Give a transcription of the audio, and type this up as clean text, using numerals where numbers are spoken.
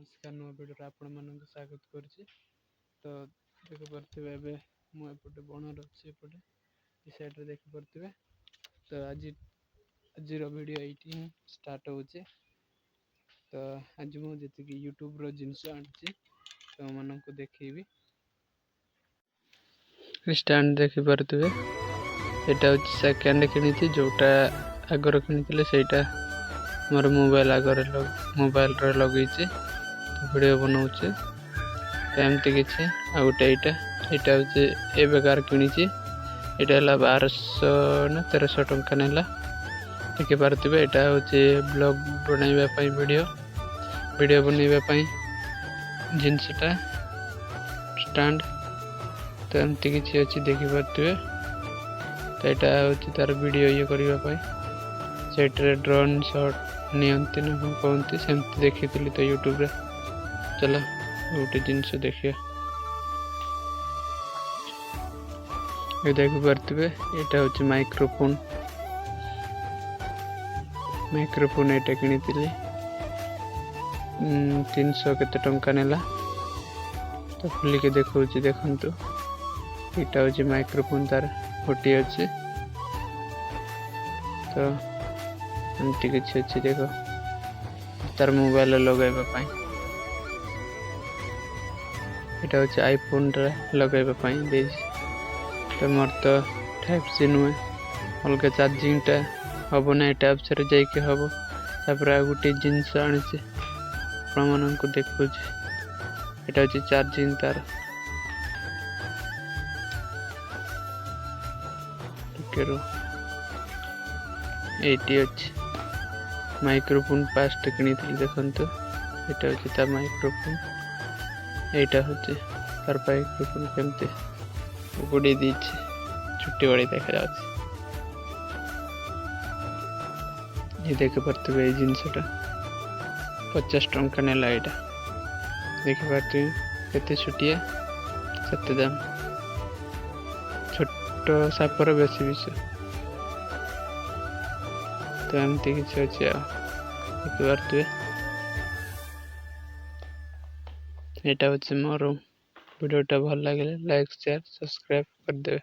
ନମସ୍କାର, ନୂଆ ଭିଡ଼ିଓରେ ଆପଣମାନଙ୍କୁ ସ୍ୱାଗତ କରୁଛି। ତ ଦେଖିପାରୁଥିବେ ଏବେ ମୁଁ ଏପଟେ ବଣରେ ଅଛି, ଏପଟେ ଏ ସାଇଡ଼୍ରେ ଦେଖିପାରୁଥିବେ। ତ ଆଜିର ଭିଡ଼ିଓ ଏଇଠି ହିଁ ଷ୍ଟାର୍ଟ ହେଉଛି। ତ ଆଜି ମୁଁ ଯେତିକି ୟୁଟ୍ୟୁବ୍ର ଜିନିଷ ଆଣିଛି ତୁମମାନଙ୍କୁ ଦେଖେଇବି। ଷ୍ଟାଣ୍ଡ ଦେଖିପାରୁଥିବେ, ଏଇଟା ହେଉଛି ସେକେଣ୍ଡ କିଣିଛି। ଯେଉଁଟା ଆଗରୁ କିଣିଥିଲେ ସେଇଟା ମୋର ମୋବାଇଲରେ ଲଗେଇଛି, ଭିଡ଼ିଓ ବନାଉଛି। ତ ଏମିତି କିଛି। ଆଉ ଗୋଟେ ଏଇଟା ହେଉଛି ଏବେକାର କିଣିଛି। ଏଇଟା ହେଲା 1200 ନା 1300 ଟଙ୍କା ନେଲା। ଦେଖିପାରୁଥିବେ ଏଇଟା ହେଉଛି ବ୍ଲଗ୍ ବନାଇବା ପାଇଁ, ଭିଡ଼ିଓ ବନାଇବା ପାଇଁ ଜିନିଷଟା ଷ୍ଟାଣ୍ଡ। ତ ଏମିତି କିଛି ଅଛି, ଦେଖିପାରୁଥିବେ। ତ ଏଇଟା ହେଉଛି ତାର ଭିଡ଼ିଓ କରିବା ପାଇଁ। ସେଇଟାରେ ଡ୍ରୋନ୍ ସଟ୍ ନିଅନ୍ତି ନା କ'ଣ କହନ୍ତି, ସେମିତି ଦେଖିଥିଲି ତ ୟୁଟ୍ୟୁବରେ। ଚାଲ ଗୋଟେ ଜିନିଷ ଦେଖିବା। ଦେଖିପାରୁଥିବେ ଏଇଟା ହେଉଛି ମାଇକ୍ରୋଫୋନ୍। ଏଇଟା କିଣିଥିଲି 300 କେତେ ଟଙ୍କା ନେଲା। ତ ଖୋଲିକି ଦେଖାଉଛି, ଦେଖନ୍ତୁ। ଏଇଟା ହେଉଛି ମାଇକ୍ରୋଫୋନ୍, ତାର ଗୋଟିଏ ଅଛି। ତ ଏମିତି କିଛି ଅଛି, ଦେଖ, ତାର ମୋବାଇଲରେ ଲଗାଇବା ପାଇଁ। ଏଇଟା ହେଉଛି ଆଇଫୋନ୍ରେ ଲଗାଇବା ପାଇଁ ଦେଇଛି। ତ ମୋର ତ ଟାଇପ୍-C ନୁହେଁ, ଅଲଗା ଚାର୍ଜିଂଟା ହେବ ନା, ଟାଇପ୍-Cରେ ଯାଇକି ହେବ। ତାପରେ ଆଉ ଗୋଟେ ଜିନିଷ ଆଣିଛି, ଆପଣମାନଙ୍କୁ ଦେଖାଉଛି। ଏଇଟା ହେଉଛି ଚାର୍ଜିଂ ତାର। ଏଇଠି ଅଛି ମାଇକ୍ରୋଫୋନ୍, ଫାଷ୍ଟ କିଣିଥିଲି, ଦେଖନ୍ତୁ। ଏଇଟା ହେଉଛି ତା ମାଇକ୍ରୋଫୋନ୍। ଏଇଟା ହେଉଛି ତାର ମାଇକ୍ରୋଫୋନ୍। କେମିତି ଗୁଡ଼େଇ ଦେଇଛି, ଛୁଟି ଭଳି ଦେଖାଯାଉଛି। ଦେଖିପାରୁଥିବେ ଏଇ ଜିନିଷଟା 50 ଟଙ୍କା ନେଲା। ଏଇଟା ଦେଖିପାରୁଥିବେ କେତେ ଛୋଟିଆ, କେତେ ଦାମ। ଛୋଟ ସାପର ବେଶୀ ବିଷ। ତ ଏମିତି କିଛି ଅଛି। ଆଉ ଦେଖିପାରୁଥିବେ ଏଇଟା ହେଉଛି ମୋର ଭିଡ଼ିଓଟା। ଭଲ ଲାଗିଲେ ଲାଇକ୍, ସେୟାର, ସବସ୍କ୍ରାଇବ୍ କରିଦେବେ।